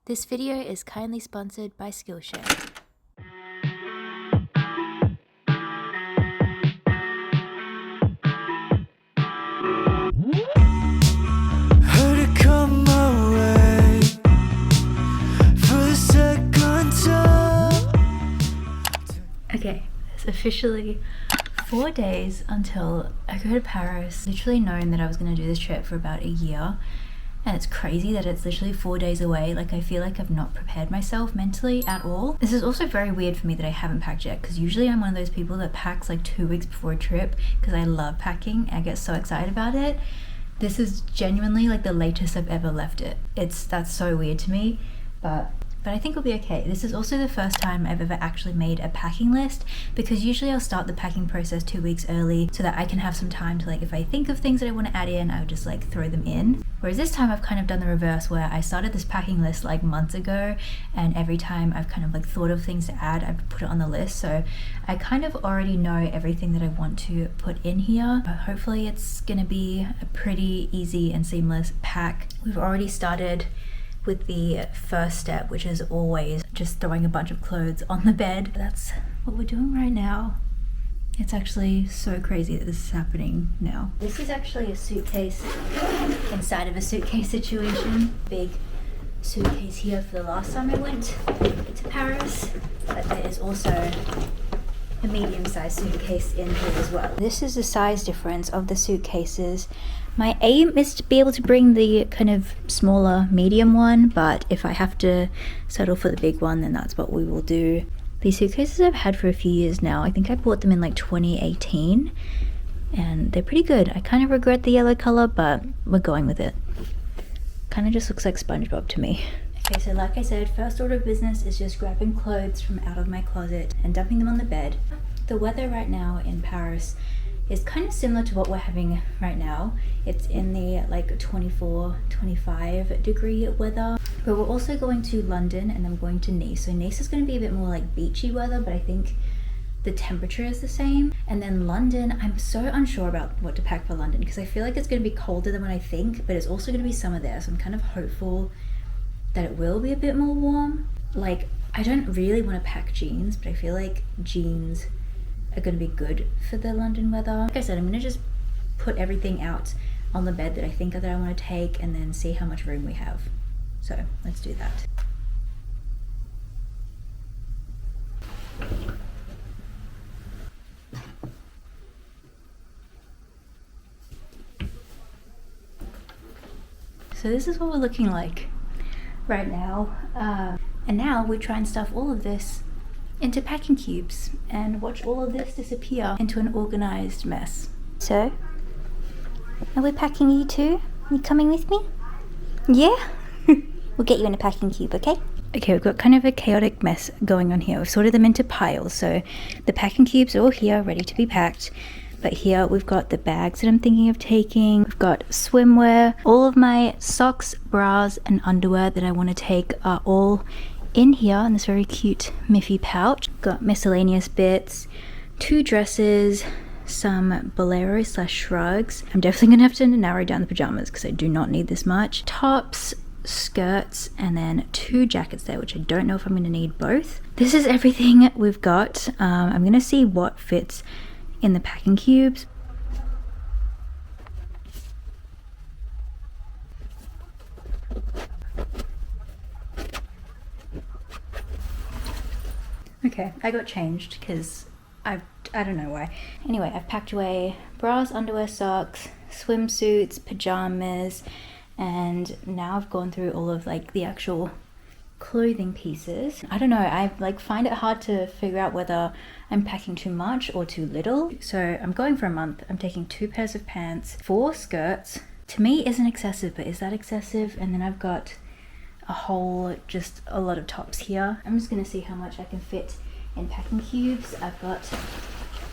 This video is kindly sponsored by Skillshare. Heard it come my way for the second time. Okay, it's officially 4 days until I go to Paris. Literally known that I was going to do this trip for about a year. And it's crazy that it's literally 4 days away. Like, I feel like I've not prepared myself mentally at all. This is also very weird for me that I haven't packed yet, because usually I'm one of those people that packs like 2 weeks before a trip because I love packing. I get so excited about it. This is genuinely like the latest I've ever left it. That's so weird to me, but I think it'll be okay. This is also the first time I've ever actually made a packing list, because usually I'll start the packing process 2 weeks early so that I can have some time to, like, if I think of things that I want to add in, I would just like throw them in. Whereas this time I've kind of done the reverse, where I started this packing list like months ago, and every time I've kind of like thought of things to add, I've put it on the list. So I kind of already know everything that I want to put in here, but hopefully it's gonna be a pretty easy and seamless pack. We've already started with the first step, which is always just throwing a bunch of clothes on the bed. That's what we're doing right now. It's actually so crazy that this is happening now. This is actually a suitcase inside of a suitcase situation. Big suitcase here for the last time I went to Paris, but there is also a medium-sized suitcase in here as well. This is the size difference of the suitcases. My aim is to be able to bring the kind of smaller medium one, but if I have to settle for the big one, then that's what we will do. These suitcases I've had for a few years now. I think I bought them in like 2018, and they're pretty good. I kind of regret the yellow color, but we're going with it. Kind of just looks like SpongeBob to me. Okay, so like I said, first order of business is just grabbing clothes from out of my closet and dumping them on the bed. The weather right now in Paris is kind of similar to what we're having right now. It's in the like 24, 25 degree weather. But we're also going to London, and then we're going to Nice. So Nice is going to be a bit more like beachy weather, but I think the temperature is the same. And then London, I'm so unsure about what to pack for London, because I feel like it's going to be colder than what I think, but it's also going to be summer there. So I'm kind of hopeful that it will be a bit more warm. Like, I don't really want to pack jeans, but I feel like jeans are going to be good for the London weather. Like I said, I'm going to just put everything out on the bed that I think that I want to take, and then see how much room we have. So let's do that. So this is what we're looking like right now. And now we try and stuff all of this into packing cubes and watch all of this disappear into an organized mess. So, are we packing you too? You coming with me? Yeah? We'll get you in a packing cube, okay? Okay, we've got kind of a chaotic mess going on here. We've sorted them into piles. So the packing cubes are all here, ready to be packed. But here we've got the bags that I'm thinking of taking. We've got swimwear. All of my socks, bras, and underwear that I want to take are all in here in this very cute Miffy pouch. Got miscellaneous bits, 2 dresses, some boleros / shrugs. I'm definitely gonna have to narrow down the pajamas because I do not need this much. Tops, skirts, and then 2 jackets there, which I don't know if I'm gonna need both. This is everything we've got. I'm gonna see what fits in the packing cubes. Okay, I got changed because I don't know why. Anyway, I've packed away bras, underwear, socks, swimsuits, pajamas, and now I've gone through all of like the actual clothing pieces. I don't know, I like find it hard to figure out whether I'm packing too much or too little. So I'm going for a month. I'm taking 2 pairs of pants, 4 skirts. To me isn't excessive, but is that excessive? And then I've got just a lot of tops here. I'm just gonna see how much I can fit in packing cubes. I've got,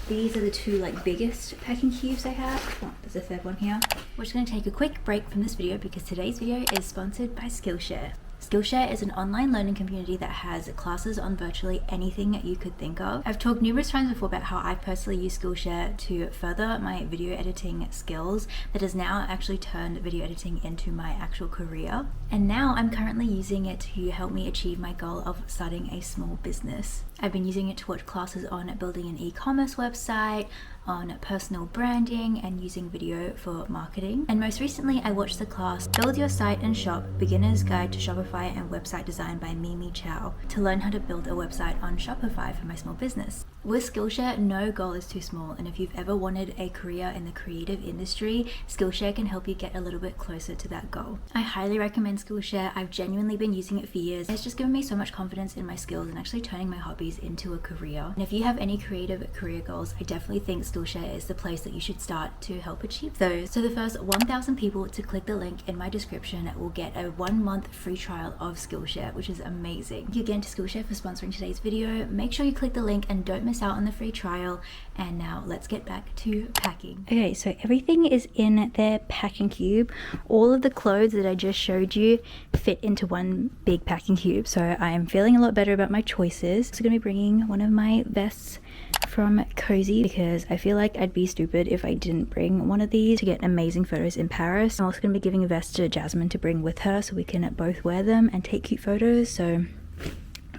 these are the 2 like biggest packing cubes I have. Oh, there's a third one here. We're just gonna take a quick break from this video because today's video is sponsored by Skillshare. Skillshare is an online learning community that has classes on virtually anything you could think of. I've talked numerous times before about how I personally use Skillshare to further my video editing skills that has now actually turned video editing into my actual career. And now I'm currently using it to help me achieve my goal of starting a small business. I've been using it to watch classes on building an e-commerce website, on personal branding, and using video for marketing. And most recently I watched the class Build Your Site and Shop, Beginner's Guide to Shopify and Website Design by Mimi Chow to learn how to build a website on Shopify for my small business. With Skillshare, no goal is too small, and if you've ever wanted a career in the creative industry, Skillshare can help you get a little bit closer to that goal. I highly recommend Skillshare. I've genuinely been using it for years. It's just given me so much confidence in my skills and actually turning my hobbies into a career. And if you have any creative career goals, I definitely think Skillshare is the place that you should start to help achieve those. So the first 1,000 people to click the link in my description will get a 1-month free trial of Skillshare, which is amazing. Thank you again to Skillshare for sponsoring today's video. Make sure you click the link and don't miss out on the free trial. And now let's get back to packing. Okay, so everything is in their packing cube. All of the clothes that I just showed you fit into one big packing cube, so I am feeling a lot better about my choices. I'm gonna be bringing one of my vests from Cozy because I feel like I'd be stupid if I didn't bring one of these to get amazing photos in Paris. I'm also going to be giving a vest to Jasmine to bring with her so we can both wear them and take cute photos, so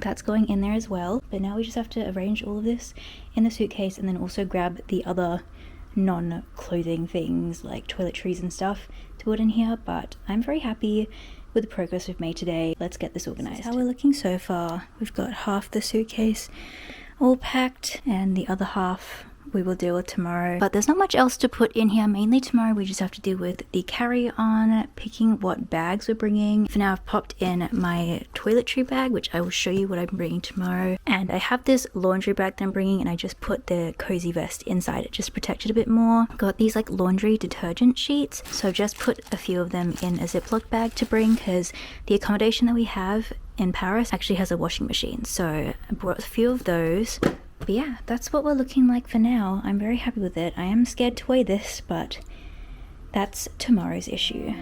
that's going in there as well. But now we just have to arrange all of this in the suitcase and then also grab the other non-clothing things like toiletries and stuff to put in here. But I'm very happy with the progress we've made today. Let's get this organized. This is how we're looking so far. We've got half the suitcase all packed and the other half we will deal with tomorrow. But there's not much else to put in here. Mainly tomorrow we just have to deal with the carry-on, picking what bags we're bringing. For now I've popped in my toiletry bag, which I will show you what I'm bringing tomorrow. And I have this laundry bag that I'm bringing, and I just put the Cozy vest inside it just to protect it a bit more. Got these like laundry detergent sheets, so I've just put a few of them in a Ziploc bag to bring because the accommodation that we have in Paris actually has a washing machine, so I brought a few of those. But yeah, that's what we're looking like for now. I'm very happy with it. I am scared to weigh this, but that's tomorrow's issue.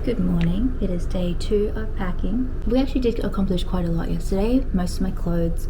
Good morning. It is day 2 of packing. We actually did accomplish quite a lot yesterday. Most of my clothes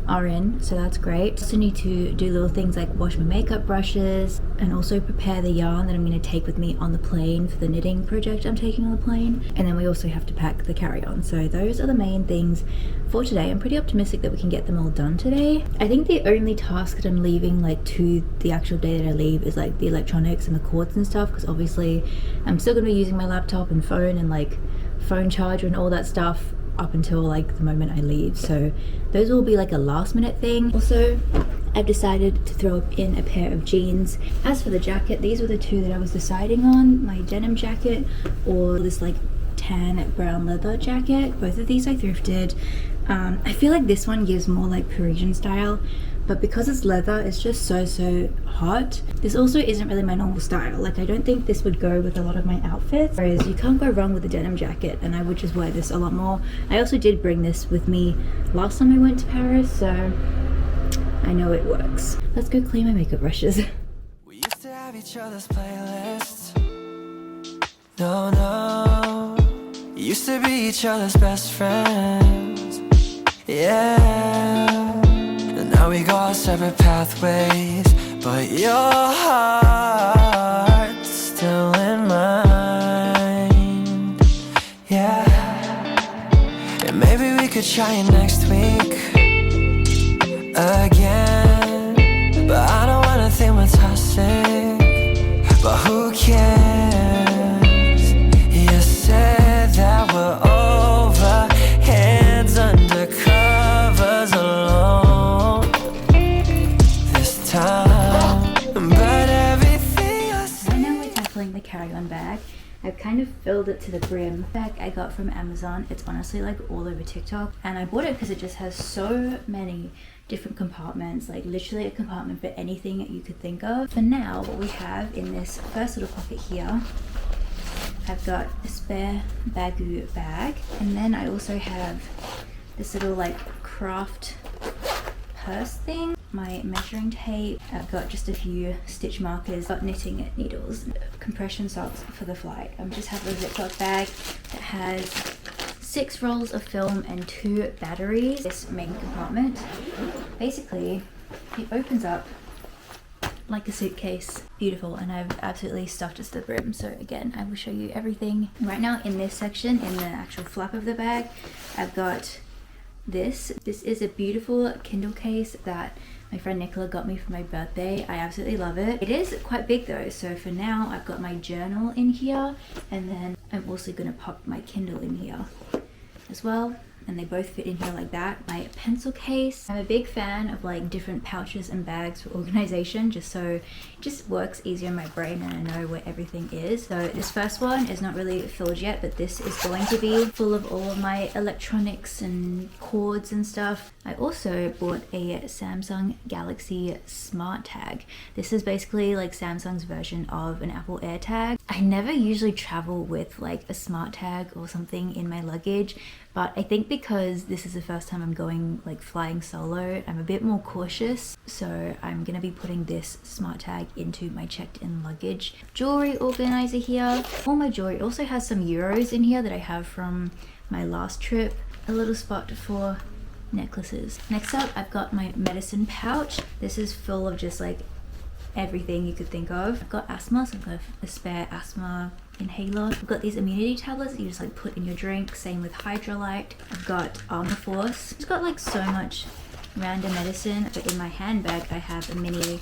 are in, so that's great. Also need to do little things like wash my makeup brushes and also prepare the yarn that I'm going to take with me on the plane for the knitting project I'm taking on the plane. And then we also have to pack the carry-on. So those are the main things for today. I'm pretty optimistic that we can get them all done today. I think the only task that I'm leaving like to the actual day that I leave is like the electronics and the cords and stuff, because obviously I'm still going to be using my laptop and phone and like phone charger and all that stuff up until like the moment I leave, so those will be like a last minute thing. Also, I've decided to throw in a pair of jeans. As for the jacket, these were the two that I was deciding on, my denim jacket or this like tan brown leather jacket. Both of these I thrifted. I feel like this one gives more like Parisian style, but because it's leather, it's just so hot. This also isn't really my normal style. Like, I don't think this would go with a lot of my outfits, whereas you can't go wrong with a denim jacket, and I would just wear this a lot more. I also did bring this with me last time I went to Paris, so I know it works. Let's go clean my makeup brushes. We used to have each other's playlists. No, used to be each other's best friends. Yeah. Now we go our separate pathways, but your heart's still in mine. Yeah. And maybe we could try it next week again, but I don't wanna think we're toxic, but who cares? You said that we're over, hands under covers alone this time, but everything I say. Right now we're tackling the carry-on bag. I've kind of filled it to the brim. Bag I got from Amazon. It's honestly like all over TikTok, and I bought it because it just has so many different compartments, like literally a compartment for anything that you could think of. For now, what we have in this first little pocket here I've got a spare Bagu bag, and then I also have this little like craft purse thing, my measuring tape, I've got just a few stitch markers, got knitting needles, compression socks for the flight. I just have a Ziploc bag that has 6 rolls of film and 2 batteries. This main compartment, basically it opens up like a suitcase. Beautiful, and I've absolutely stuffed it to the brim. So again, I will show you everything. Right now in this section, in the actual flap of the bag, I've got this. This is a beautiful Kindle case that my friend Nicola got me for my birthday. I absolutely love it. It is quite big though, so for now I've got my journal in here, and then I'm also gonna pop my Kindle in here as well, and they both fit in here like that. My pencil case. I'm a big fan of like different pouches and bags for organization, just so it just works easier in my brain and I know where everything is. So this first one is not really filled yet, but this is going to be full of all of my electronics and cords and stuff. I also bought a Samsung Galaxy Smart Tag. This is basically like Samsung's version of an Apple AirTag. I never usually travel with like a smart tag or something in my luggage, but I think because this is the first time I'm going like flying solo, I'm a bit more cautious. So I'm gonna be putting this smart tag into my checked in luggage. Jewelry organizer here. All my jewelry also has some euros in here that I have from my last trip. A little spot for necklaces. Next up, I've got my medicine pouch. This is full of just like everything you could think of. I've got asthma, so I've got a spare asthma inhaler. I've got these immunity tablets that you just like put in your drink, same with Hydrolite. I've got Armor Force. It's got like so much random medicine, but in my handbag I have a mini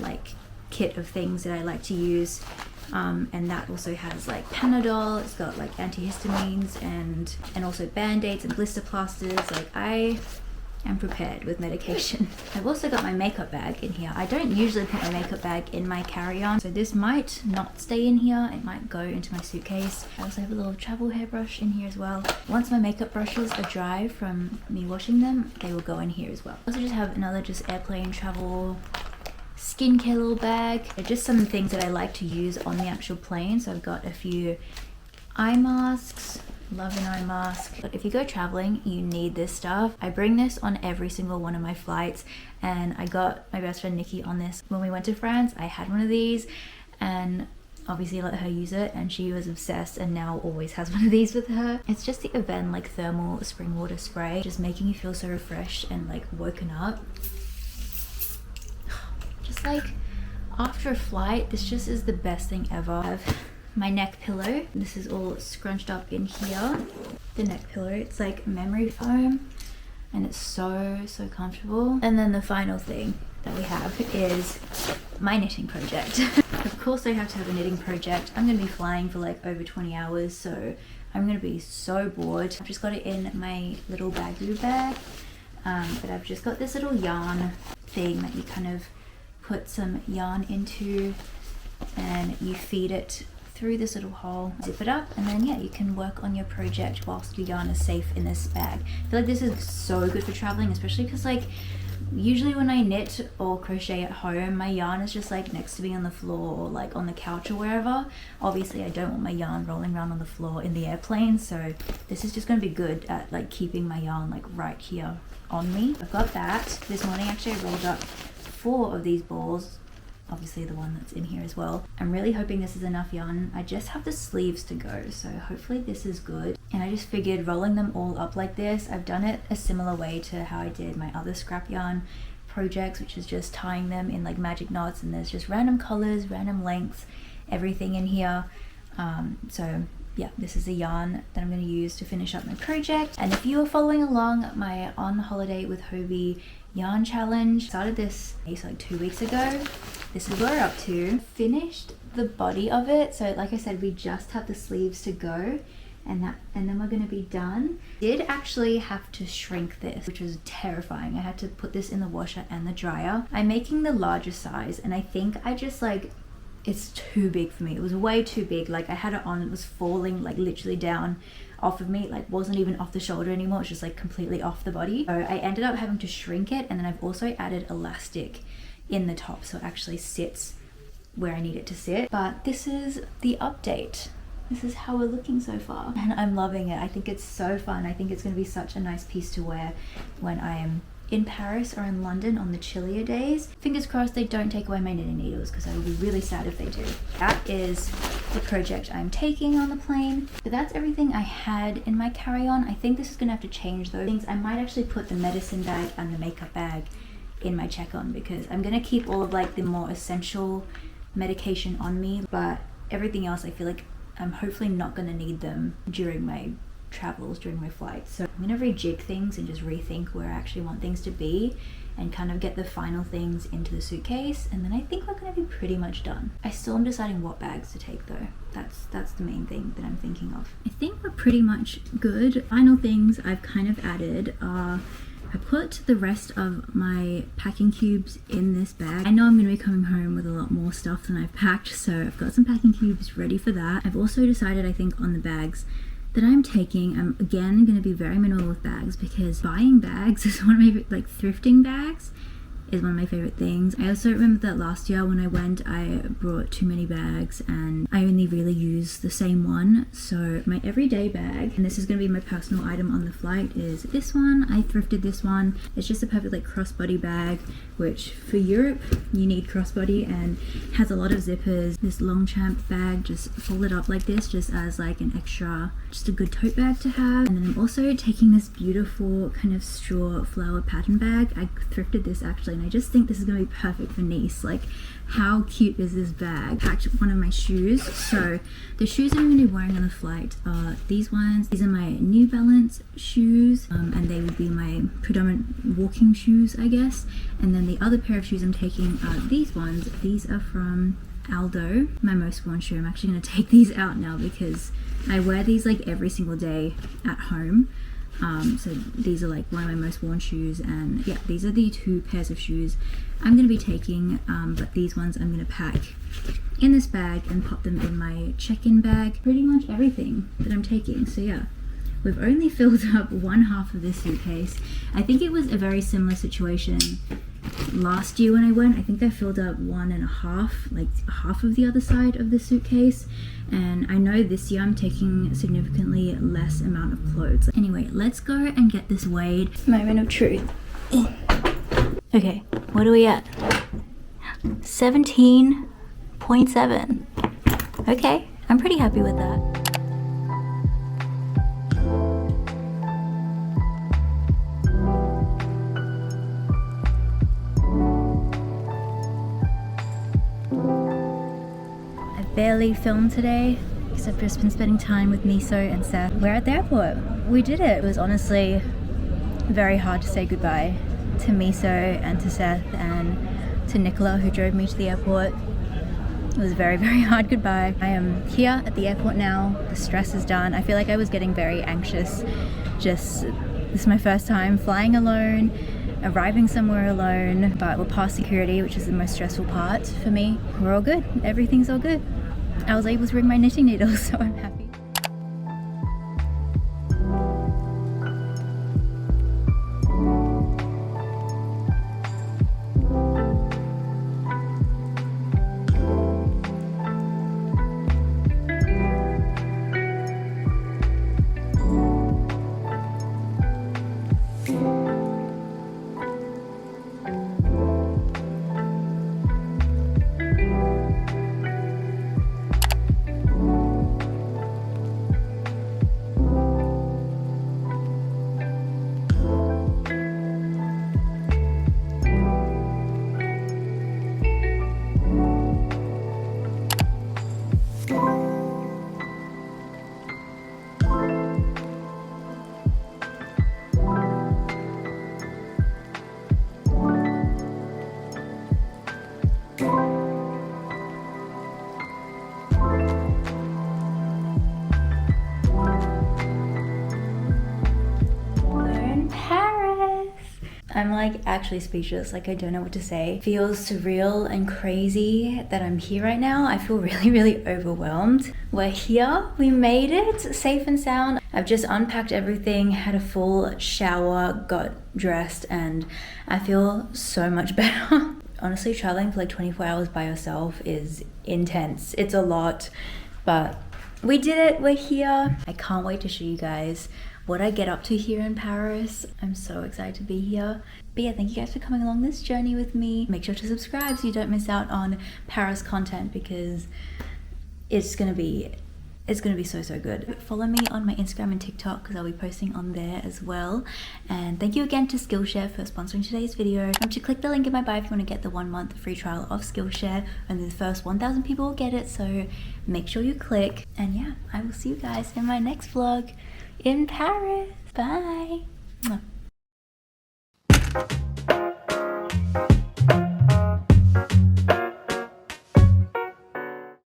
like kit of things that I like to use. And that also has like Panadol, it's got like antihistamines and also band-aids and blister plasters. Like I am prepared with medication. I've also got my makeup bag in here. I don't usually put my makeup bag in my carry-on, so this might not stay in here. It might go into my suitcase. I also have a little travel hairbrush in here as well. Once my makeup brushes are dry from me washing them, they will go in here as well. I also just have another just airplane travel skincare little bag. They're just some things that I like to use on the actual plane. So I've got a few eye masks. Love an eye mask. But if you go traveling, you need this stuff. I bring this on every single one of my flights, and I got my best friend Nikki on this when we went to France. I had one of these and obviously let her use it, and she was obsessed and now always has one of these with her. It's just the Aven like thermal spring water spray, just making you feel so refreshed and like woken up. Just like after a flight, this just is the best thing ever. I have my neck pillow. This is all scrunched up in here. The neck pillow, it's like memory foam and it's so comfortable. And then the final thing that we have is my knitting project. Of course I have to have a knitting project. I'm gonna be flying for like over 20 hours, so I'm gonna be so bored. I've just got it in my little Bagu bag, but I've just got this little yarn thing that you kind of put some yarn into and you feed it through this little hole, zip it up, and then yeah, you can work on your project whilst your yarn is safe in this bag. I feel like this is so good for traveling, especially because like usually when I knit or crochet at home, my yarn is just like next to me on the floor or like on the couch or wherever. Obviously I don't want my yarn rolling around on the floor in the airplane, so this is just going to be good at like keeping my yarn like right here on me. I've got that. This morning actually I rolled up 4 of these balls, obviously the one that's in here as well. I'm really hoping this is enough yarn. I just have the sleeves to go, so hopefully this is good. And I just figured rolling them all up like this, I've done it a similar way to how I did my other scrap yarn projects, which is just tying them in like magic knots, and there's just random colors, random lengths, everything in here. So yeah, this is the yarn that I'm going to use to finish up my project. And if you are following along my On Holiday with Hobie yarn challenge, started this like 2 weeks ago. This is where we're up to. Finished the body of it, so like I said, we just have the sleeves to go, and then we're going to be done. Did actually have to shrink this, which was terrifying. I had to put this in the washer and the dryer. I'm making the larger size, and I think I just like, it's too big for me. It was way too big. Like I had it on, it was falling like literally down off of me, like wasn't even off the shoulder anymore, it's just like completely off the body. So I ended up having to shrink it, and then I've also added elastic in the top so it actually sits where I need it to sit. But this is the update this is how we're looking so far. And I'm loving it. I think it's so fun. I think it's going to be such a nice piece to wear when I am in Paris or in London on the chillier days. Fingers crossed they don't take away my knitting needles, because I will be really sad if they do. That is the project I'm taking on the plane. But that's everything I had in my carry-on. I think this is gonna have to change those things. I might actually put the medicine bag and the makeup bag in my check-on, because I'm gonna keep all of like the more essential medication on me, but everything else I feel like I'm hopefully not gonna need them during my travels, during my flight. So I'm gonna rejig things and just rethink where I actually want things to be and kind of get the final things into the suitcase, and then I think we're gonna be pretty much done. I still am deciding what bags to take though. That's the main thing that I'm thinking of. I think we're pretty much good. Final things I've kind of added are I put the rest of my packing cubes in this bag. I know I'm going to be coming home with a lot more stuff than I've packed, so I've got some packing cubes ready for that. I've also decided, I think, on the bags that I'm taking, I'm again going to be very minimal with bags, because buying bags is one of my, like, thrifting bags is one of my favorite things. I also remember that last year when I went, I brought too many bags and I only really used the same one. So my everyday bag, and this is going to be my personal item on the flight, is this one. I thrifted this one. It's just a perfect like crossbody bag, which for Europe you need crossbody, and has a lot of zippers. This Longchamp bag just folded up like this, just as like an extra, just a good tote bag to have. And then I'm also taking this beautiful kind of straw flower pattern bag. I thrifted this actually, and I just think this is going to be perfect for Nice. Like, how cute is this bag? Packed one of my shoes. So the shoes I'm going to be wearing on the flight are these ones. These are my New Balance shoes, and they would be my predominant walking shoes, I guess. And then the other pair of shoes I'm taking are these ones. These are from Aldo, my most worn shoe. I'm actually going to take these out now because I wear these like every single day at home. So these are like one of my most worn shoes, and yeah, these are the two pairs of shoes I'm going to be taking, but these ones I'm going to pack in this bag and pop them in my check-in bag. Pretty much everything that I'm taking. So yeah, we've only filled up one half of this suitcase. I think it was a very similar situation last year when I went. I think I filled up 1.5, like half of the other side of the suitcase, and I know this year I'm taking significantly less amount of clothes. Anyway, let's go and get this weighed. Moment of truth. Okay, what are we at? 17.7. Okay, I'm pretty happy with that. Barely filmed today because I've just been spending time with Miso and Seth. We're at the airport. We did it. It was honestly very hard to say goodbye to Miso and to Seth and to Nicola, who drove me to the airport. It was a very, very hard goodbye. I am here at the airport now. The stress is done. I feel like I was getting very anxious. This is my first time flying alone, arriving somewhere alone, but we're past security, which is the most stressful part for me. We're all good. Everything's all good. I was able to bring my knitting needles, so I'm happy. I'm like actually speechless, like I don't know what to say. It feels surreal and crazy that I'm here right now. I feel really, really overwhelmed. We're here, we made it safe and sound. I've just unpacked everything, had a full shower, got dressed, and I feel so much better. Honestly, traveling for like 24 hours by yourself is intense. It's a lot, but we did it, we're here. I can't wait to show you guys what I get up to here in Paris. I'm so excited to be here. But yeah, thank you guys for coming along this journey with me. Make sure to subscribe so you don't miss out on Paris content, because it's gonna be so good. Follow me on my Instagram and TikTok because I'll be posting on there as well. And thank you again to Skillshare for sponsoring today's video. Remember to click the link in my bio if you want to get the 1 month free trial of Skillshare, and the first 1,000 people will get it, so make sure you click. And yeah, I will see you guys in my next vlog in Paris. Bye. Mwah.